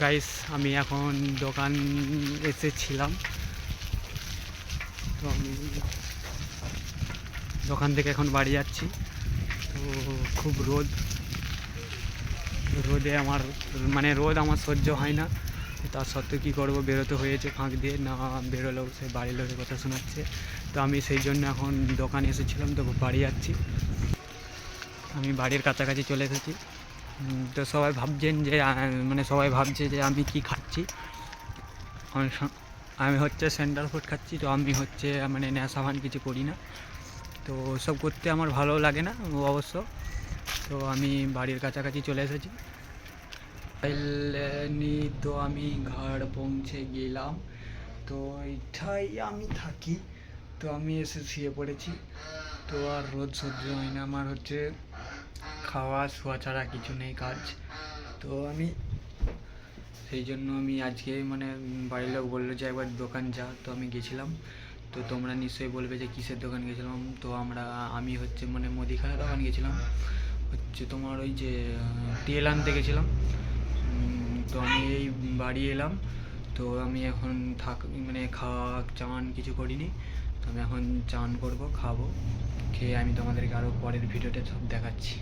Guys আমি এখন দোকান এসেছিলাম, তো আমি দোকান থেকে এখন বাড়ি যাচ্ছি। তো খুব রোদে আমার রোদ আমার সহ্য হয় না, তার সত্ত্বেও কী করবো, বেরোতে হয়েছে ফাঁক দিয়ে, না বেরোলেও সে বাড়ির লোকের কথা শোনাচ্ছে। তো আমি সেই জন্য এখন দোকানে এসেছিলাম, তো বাড়ি যাচ্ছি। আমি বাড়ির কাছাকাছি চলে এসেছি। তো সবাই ভাবছেন যে সবাই ভাবছে যে আমি কি খাচ্ছি। আমি হচ্ছে সেন্ট্রাল ফুড খাচ্ছি। তো আমি হচ্ছে নেশা ভান কিছু করি না, তো সব করতে আমার ভালো লাগে না অবশ্য। তো আমি বাড়ির কাছাকাছি চলে এসেছি। তো আমি ঘর পৌঁছে গেলাম। তো এইটাই আমি থাকি। তো আমি এসে শুয়ে পড়েছি। তো আর রোদ সহ্য হয় না আমার, হচ্ছে খাওয়া শোয়া ছাড়া কিছু নেই কাজ। তো আমি সেই জন্য আমি আজকে বাড়ির লোক বললো যে একবার দোকান যা। তো আমি গেছিলাম। তো তোমরা নিশ্চয়ই বলবে যে কিসের দোকান গেছিলাম। তো আমি হচ্ছে মুদিখানা দোকান গেছিলাম, হচ্ছে তোমার ওই যে তেল আনতে গেছিলাম। তো আমি এই বাড়ি এলাম। তো আমি এখন খাওয়া চান কিছু করিনি। তো আমি এখন চান করবো, খাবো। খেয়ে আমি তোমাদেরকে আরও পরের ভিডিওতে সব দেখাচ্ছি।